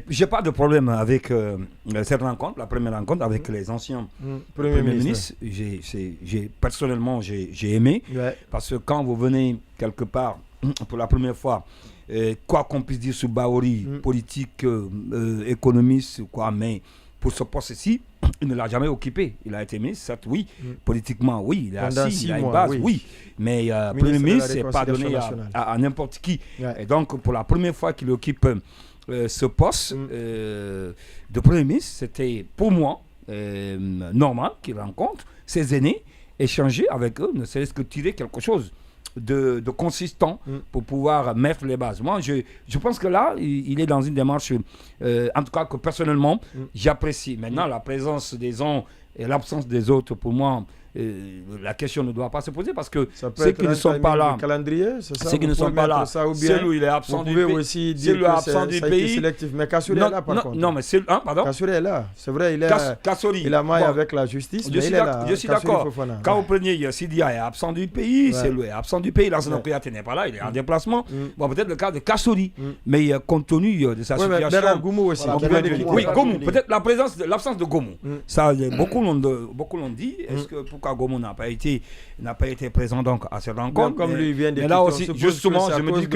j'ai pas de problème avec cette rencontre, la première rencontre avec les anciens premiers ministres. Personnellement, j'ai aimé. Ouais. Parce que quand vous venez quelque part pour la première fois, quoi qu'on puisse dire sur Bahouri, politique, économiste, quoi, mais pour ce poste-ci, il ne l'a jamais occupé. Il a été ministre, certes, oui. Politiquement, oui. Il est assis, il a une base, oui. Mais Premier ministre, ce n'est pas donné à n'importe qui. Ouais. Et donc, pour la première fois qu'il occupe ce poste de Premier ministre, c'était pour moi normal qu'il rencontre ses aînés, échanger avec eux, ne serait-ce que tirer quelque chose de consistant pour pouvoir mettre les bases. Moi, je pense que là, il est dans une démarche, en tout cas que personnellement, j'apprécie. Maintenant, la présence des uns et l'absence des autres, pour moi, la question ne doit pas se poser parce que ceux qui ne sont pas là, ceux qui ne sont pas là, c'est lui, il est absent du pays. Vous pouvez aussi dire que ça a été sélectif. Mais Kassouri est là, par contre. Non, mais c'est... pardon. Kassouri est là. C'est vrai, il a maille avec la justice, mais il est là. Je suis d'accord. Quand vous preniez Sidia est absent du pays, c'est lui est absent du pays. Lansana Kouyaté n'est pas là, il est en déplacement. Bon, peut-être le cas de Kassouri, mais compte tenu de sa situation... Bernard Goumou aussi. Oui, Goumou. Peut-être l'absence de Goumou. Ça, beaucoup l'ont dit. Est-ce que pourquoi Goumou n'a pas été présent donc à cette rencontre? Comme lui vient de là aussi, justement, je me dis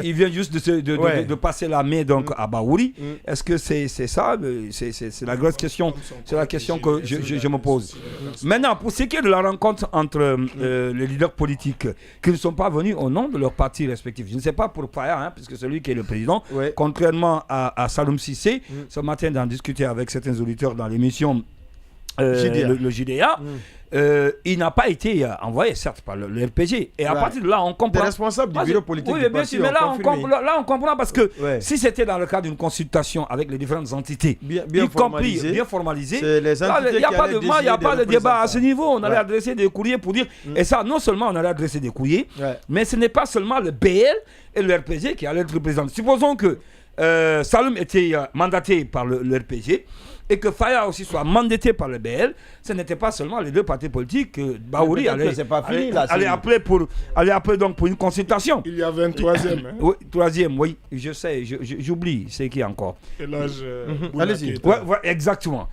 il vient juste de passer la main donc à Bahouri. Est-ce que c'est ça? C'est la grosse question. C'est la question que je me pose. Maintenant, pour ce qui est de la rencontre entre les leaders politiques qui ne sont pas venus au nom de leurs partis respectifs, je ne sais pas pour Paya, puisque c'est lui qui est le président, contrairement à Saloum Cissé, ce matin d'en discuter avec certains auditeurs dans l'émission le JDA, il n'a pas été envoyé, certes, par le RPG. Et à partir de là, on comprend. Des responsables du bureau politique. Oui, bien sûr, mais là, on comprend parce que si c'était dans le cadre d'une consultation avec les différentes entités, y compris bien formalisées, il n'y a pas de débat à ce niveau. On allait adresser des courriers pour dire. Et ça, non seulement on allait adresser des courriers, mais ce n'est pas seulement le BL et le RPG qui allaient être représentés. Supposons que Saloum était mandaté par le RPG. Et que Faya aussi soit mandaté par le BL, ce n'était pas seulement les deux partis politiques que Bahouri allait appeler donc pour une consultation. Il y avait un troisième. Oui, troisième, oui, je sais, j'oublie, c'est qui encore. Allez-y. Exactement.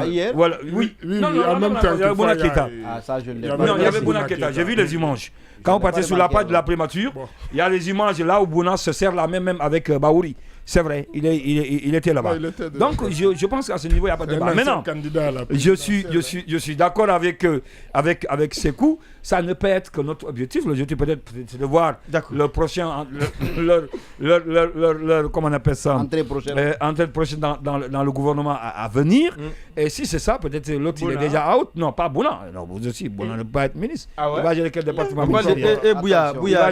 Hier voilà, oui. En même temps, il y avait Bouna Keita. Ça, je l'ai Non, il y avait Bouna Keita, j'ai vu les images. Quand on partait sur la page de la primature, il y a les images là où Bouna se serre la main même avec Bahouri. C'est vrai, il était là-bas. Donc, je pense qu'à ce niveau, il n'y a pas de débat. Maintenant, je suis d'accord avec Sekou. Ça ne peut être que notre objectif. L'objectif peut-être, c'est de voir le prochain, comment on appelle ça, entrée prochaine dans le gouvernement à venir. Et si c'est ça, peut-être l'autre, il est déjà out. Non, pas Bouna. Non, vous aussi, Bouna ne peut pas être ministre. Il va gérer quel département ministériel? Et Bouya. Il va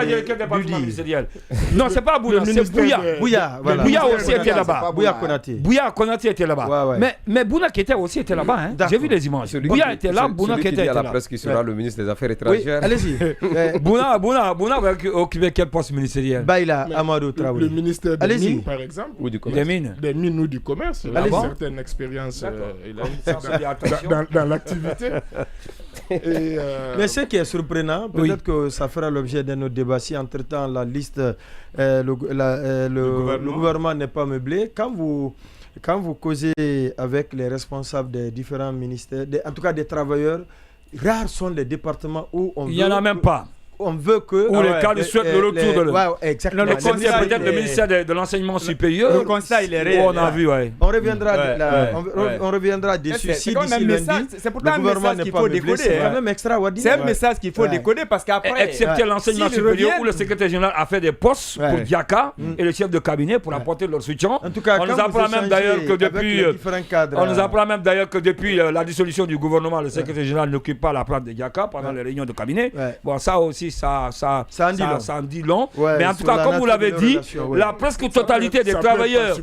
gérer quel département ministériel? Non, c'est pas Bouna, c'est Bouya. Bouya aussi était là-bas. Bouya Konaté était là-bas. Mais Bouna Keita aussi était là-bas. J'ai vu les images. Bouya était là, Bouna Keita était là. La presse qui sera le ministre des Affaires étrangères. Oui, allez-y. Bouna va occuper quel poste ministériel? Baïla Amadou Traoré. Le ministère des Mines, par exemple. Ou du commerce. Des mines ou du commerce. Il a une certaine expérience dans l'activité. Mais ce qui est surprenant, peut-être que ça fera l'objet d'un autre débat si entre-temps la liste, le gouvernement n'est pas meublé. Quand vous causez avec les responsables des différents ministères, en tout cas des travailleurs, rares sont les départements où on veut... Il n'y en a même pas. On veut que... Ou les cas souhaitent le retour de l'eau. Exactement. Le conseil peut-être le ministère de l'enseignement supérieur. Le conseil, il est réel. On a vu, on reviendra dessus. Si d'ici lundi, c'est pourtant un message qu'il faut décoder. C'est quand même extraordinaire. C'est un message qu'il faut décoder parce qu'après... Excepté l'enseignement supérieur où le secrétaire général a fait des postes pour Diaka et le chef de cabinet pour apporter leur soutien. En tout cas, on nous apprend même d'ailleurs que depuis la dissolution du gouvernement, le secrétaire général n'occupe pas la place de Diaka pendant les réunions de cabinet. Bon, ça aussi, ça en dit long. Mais en tout cas, comme vous l'avez dit, la presque totalité des travailleurs,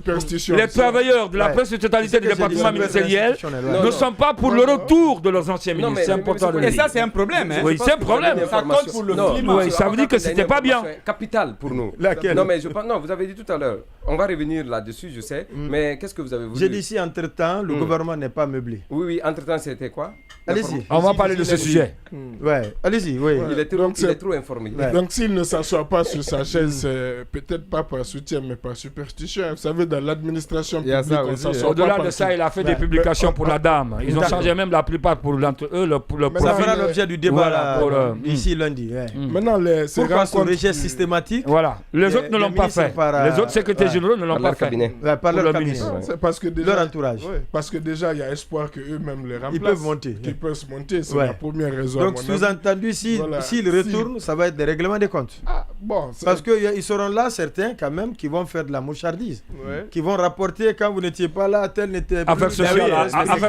les travailleurs de la presque totalité des départements ministériels ne sont pas pour le retour de leurs anciens ministres. C'est important de le dire. Et ça, c'est un problème. Oui, c'est un problème. Ça compte pour le climat. Ça veut dire que c'était pas bien. Capital pour nous. Laquelle? Non, mais vous avez dit tout à l'heure. On va revenir là-dessus, je sais. Mais qu'est-ce que vous avez voulu? J'ai dit si entre-temps, le gouvernement n'est pas meublé. Oui, entre-temps, c'était quoi? Allez-y. On va parler de ce sujet. Ouais, allez-y. Oui. Donc c'est est trop informé. Donc s'il ne s'assoit pas sur sa chaise, peut-être pas par soutien, mais par superstition. Vous savez, dans l'administration publique, on s'assoit pas. Au-delà de ça, il a fait des publications pour la dame. Ils ont changé même la plupart pour l'entre eux. Ça fera l'objet du débat ici lundi. Maintenant, pourquoi ce rejet systématique? Voilà. Les autres ne l'ont pas fait. Les autres secrétaires généraux ne l'ont pas fait. Par leur cabinet. C'est parce que déjà, leur entourage. Parce que déjà, il y a espoir qu'eux-mêmes les remplacent. Ils peuvent monter. Qu'ils peuvent se monter, c'est la première raison. Donc, sous-entendu, s'ils retournent, ça va être des règlements des comptes. Parce qu'ils seront là, certains, quand même, qui vont faire de la mouchardise. Qui vont rapporter quand vous n'étiez pas là, tel n'était pas. Affaires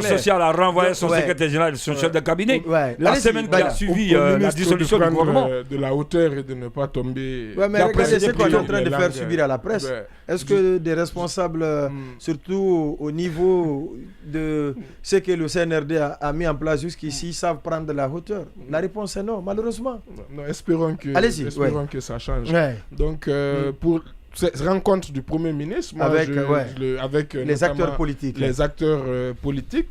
sociales a renvoyé son secrétaire général, son chef de cabinet. La semaine qui a suivi la dissolution du gouvernement. De la hauteur et de ne pas tomber. Mais regardez ce qu'on est en train de faire subir à la presse. Est-ce que des responsables, surtout au niveau de ce que le CNRD a mis en place jusqu'ici, savent prendre de la hauteur? La réponse est non, malheureusement. Non, espérons que ça change. Donc, pour cette rencontre du Premier ministre, moi, avec les acteurs politiques.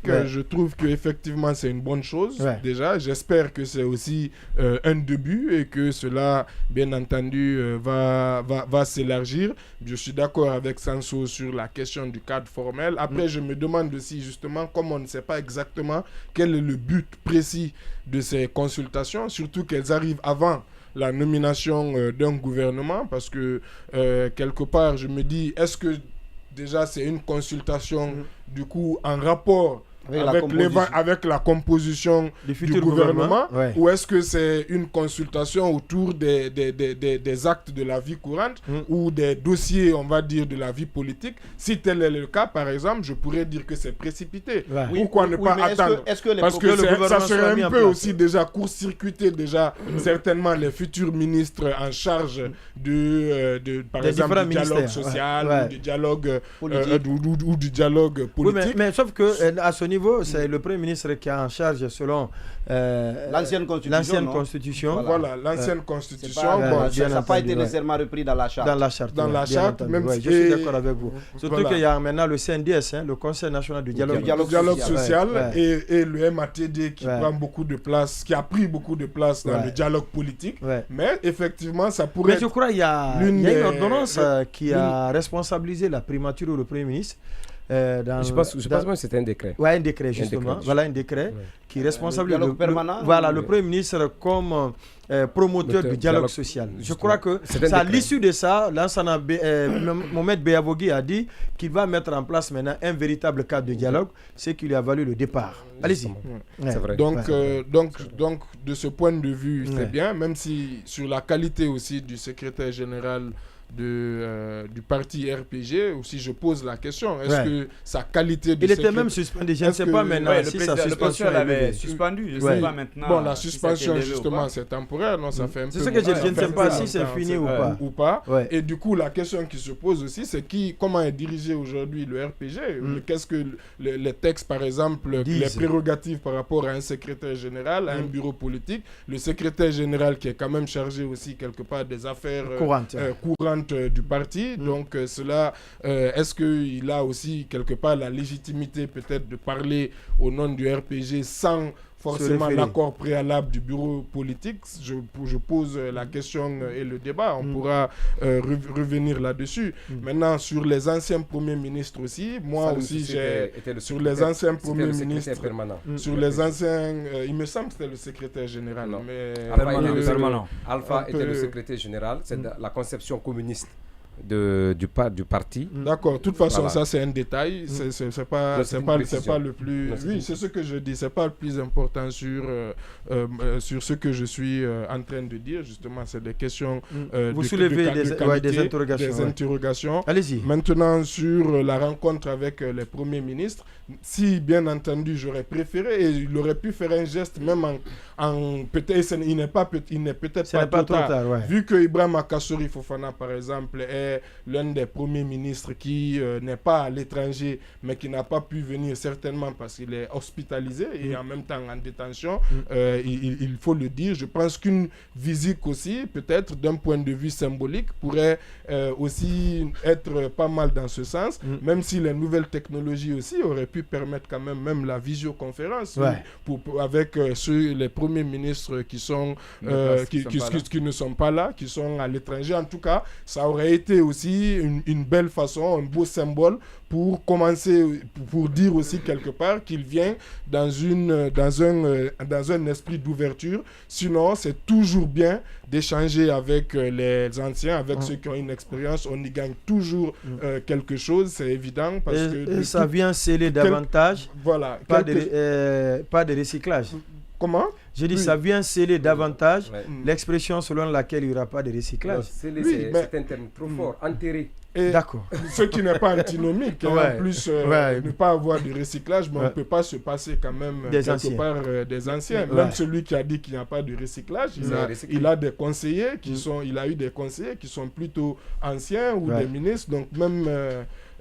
Je trouve qu'effectivement c'est une bonne chose. Déjà, j'espère que c'est aussi un début et que cela, bien entendu, va s'élargir. Je suis d'accord avec Sanso sur la question du cadre formel. Après, je me demande aussi, justement, comme on ne sait pas exactement quel est le but précis de ces consultations, surtout qu'elles arrivent avant la nomination d'un gouvernement, parce que quelque part je me dis, est-ce que déjà c'est une consultation du coup en rapport avec la composition du gouvernement ou est-ce que c'est une consultation autour des actes de la vie courante ou des dossiers, on va dire, de la vie politique? Si tel est le cas, par exemple, je pourrais dire que c'est précipité. Pourquoi ne pas attendre? Parce que ça serait un peu aussi déjà court-circuiter déjà certainement les futurs ministres en charge par exemple, du dialogue social, du dialogue ou du dialogue politique. Mais sauf que à ce niveau, c'est le Premier ministre qui est en charge selon l'ancienne constitution. Voilà, l'ancienne constitution. Ça n'a pas été nécessairement repris dans la charte. Dans la charte, même je suis d'accord avec vous. Surtout qu'il y a maintenant le CNDS, le Conseil national du dialogue social, et le MATD qui prend beaucoup de place, qui a pris beaucoup de place dans le dialogue politique. Mais effectivement, ça pourrait. Mais je crois qu'il y a une ordonnance qui a responsabilisé la primature ou le Premier ministre. Je pense que c'était un décret. Oui, un décret, justement. Voilà un décret qui est responsable le Premier ministre comme promoteur du dialogue social. Je crois que à l'issue de ça, Mohamed Beyavogui a dit qu'il va mettre en place maintenant un véritable cadre de dialogue, ce qui lui a valu le départ. Allez-y. C'est vrai. Donc, de ce point de vue, c'est bien, même si sur la qualité aussi du secrétaire général du parti RPG aussi, je pose la question, est-ce que sa qualité de il était même suspendu, je ne sais pas maintenant si sa suspension l'avait suspendu, je ne sais pas maintenant. Bon, la suspension justement c'est temporaire, non, ça fait un peu. C'est ce que je ne sais pas si c'est fini ou pas. Et du coup la question qui se pose aussi, c'est comment est dirigé aujourd'hui le RPG. Qu'est-ce que les textes, par exemple, les prérogatives par rapport à un secrétaire général, à un bureau politique, le secrétaire général qui est quand même chargé aussi quelque part des affaires courantes du parti. Donc cela, est-ce qu'il a aussi quelque part la légitimité peut-être de parler au nom du RPG sans forcément l'accord préalable du bureau politique? Je pose la question et le débat, on pourra revenir là-dessus. Maintenant, sur les anciens premiers ministres aussi, moi aussi j'ai sur les anciens premiers ministres, sur les anciens, il me semble que c'était le secrétaire général. Mais Alpha était le secrétaire général, c'est la conception communiste du parti. D'accord, de toute façon, ça c'est un détail, c'est pas le plus. Oui, c'est ce que je dis, c'est pas le plus important sur ce que je suis en train de dire. Justement, c'est des questions. Vous soulevez des interrogations. Allez-y. Maintenant, sur la rencontre avec les premiers ministres, si bien entendu j'aurais préféré, et il aurait pu faire un geste même peut-être il n'est peut-être pas trop tard, vu que Ibrahima Kassori Fofana par exemple est est l'un des premiers ministres qui n'est pas à l'étranger, mais qui n'a pas pu venir certainement parce qu'il est hospitalisé et en même temps en détention. Il faut le dire. Je pense qu'une visite aussi, peut-être d'un point de vue symbolique, pourrait aussi être pas mal dans ce sens, même si les nouvelles technologies aussi auraient pu permettre quand même la visioconférence avec les premiers ministres qui sont qui ne sont pas là, qui sont à l'étranger. En tout cas, ça aurait été aussi une belle façon, un beau symbole pour commencer, pour dire aussi quelque part qu'il vient dans un esprit d'ouverture. Sinon, c'est toujours bien d'échanger avec les anciens, avec ceux qui ont une expérience. On y gagne toujours quelque chose, c'est évident. Parce que ça vient sceller davantage, pas de recyclage. Comment? Je dis, ça vient sceller davantage l'expression selon laquelle il n'y aura pas de recyclage. C'est un terme trop fort, enterré. D'accord. Ce qui n'est pas antinomique. En plus, ne pas avoir de recyclage, mais on ne peut pas se passer quand même quelque part des anciens. Même celui qui a dit qu'il n'y a pas de recyclage, il a des conseillers il a eu des conseillers qui sont plutôt anciens ou des ministres. Donc même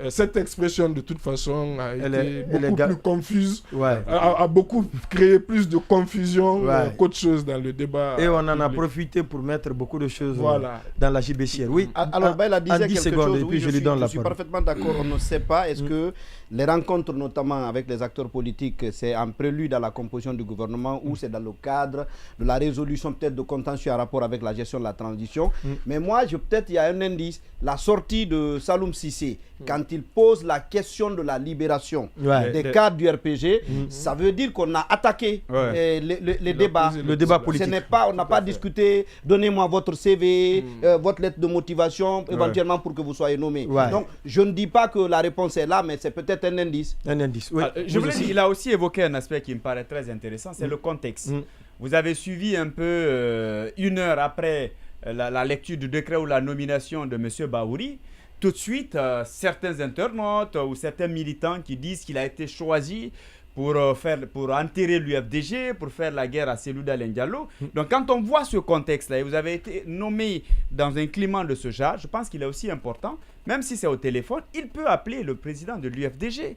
cette expression de toute façon a été beaucoup plus confuse, a beaucoup créé plus de confusion qu'autre chose dans le débat. Et on en a profité pour mettre beaucoup de choses dans la JBCR. Oui. Alors Baïla disait quelque chose. Et puis je lui donne la parole. Je suis parfaitement d'accord. On ne sait pas. Est-ce que les rencontres, notamment avec les acteurs politiques, c'est un prélude à la composition du gouvernement ou c'est dans le cadre de la résolution peut-être de contentieux en rapport avec la gestion de la transition? Mais moi, peut-être il y a un indice. La sortie de Saloum Cissé, quand il pose la question de la libération des cadres du RPG, ça veut dire qu'on a attaqué les débats. Le débat politique. On n'a pas discuté, donnez-moi votre CV, votre lettre de motivation, éventuellement pour que vous soyez nommé. Donc, je ne dis pas que la réponse est là, mais c'est peut-être un indice. Un indice, oui. Je voulais dire, il a aussi évoqué un aspect qui me paraît très intéressant, c'est le contexte. Vous avez suivi un peu, une heure après la lecture du décret ou la nomination de M. Bahouri, tout de suite, certains internautes ou certains militants qui disent qu'il a été choisi pour enterrer l'UFDG, pour faire la guerre à Cellou Dalein Diallo. Donc quand on voit ce contexte-là, et vous avez été nommé dans un climat de ce genre, je pense qu'il est aussi important, même si c'est au téléphone, il peut appeler le président de l'UFDG.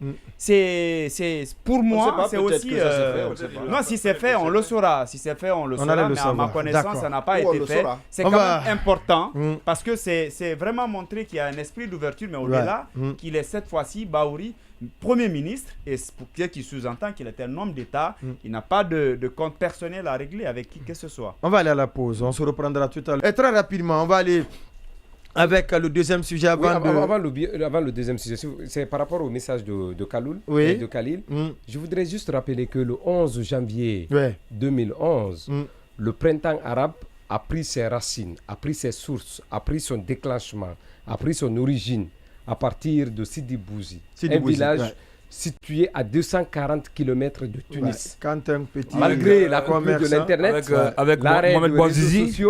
Pour moi, c'est aussi... non, si c'est fait, on le saura. Si c'est fait, on le saura, mais à ma connaissance, ça n'a pas été fait. C'est quand même important, parce que c'est vraiment montrer qu'il y a un esprit d'ouverture, mais au-delà, qu'il est cette fois-ci, Bahouri, Premier ministre, et pour qui sous-entend qu'il est un homme d'État, il n'a pas de compte personnel à régler avec qui que ce soit. On va aller à la pause, on se reprendra tout à l'heure. Et très rapidement, on va aller avec le deuxième sujet avant le deuxième sujet, c'est par rapport au message de Kaloul et de Khalil. Je voudrais juste rappeler que le 11 janvier 2011, le printemps arabe a pris ses racines, a pris ses sources, a pris son déclenchement, a pris son origine à partir de Sidi Bouzi, un village situé à 240 km de Tunis. Malgré la coupure de l'Internet, avec Mohamed Bouazizi, qui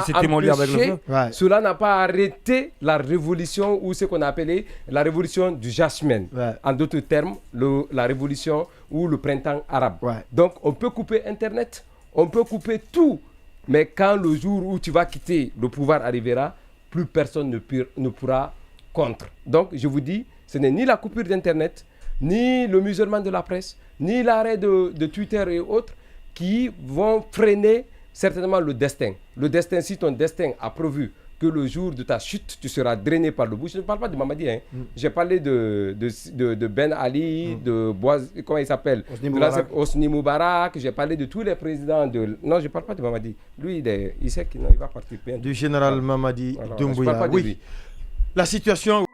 s'était molli avec le feu. Cela n'a pas arrêté la révolution, ou ce qu'on a appelé la révolution du Jasmine. En d'autres termes, la révolution ou le printemps arabe. Donc, on peut couper Internet, on peut couper tout. Mais quand le jour où tu vas quitter, le pouvoir arrivera, plus personne ne pourra contre. Donc, je vous dis, ce n'est ni la coupure d'Internet, ni le musulman de la presse, ni l'arrêt de Twitter et autres qui vont freiner certainement le destin. Le destin, si ton destin a prévu que le jour de ta chute, tu seras drainé par le bouche. Je ne parle pas de Mamadi. J'ai parlé de Ben Ali, de Boaz, comment il s'appelle, Hosni Moubarak. J'ai parlé de tous les présidents de... Non, je ne parle pas de Mamadi. Lui, il sait qu'il va partir bientôt. Du général Mamadi Doumbouya. Je ne parle pas de lui. La situation...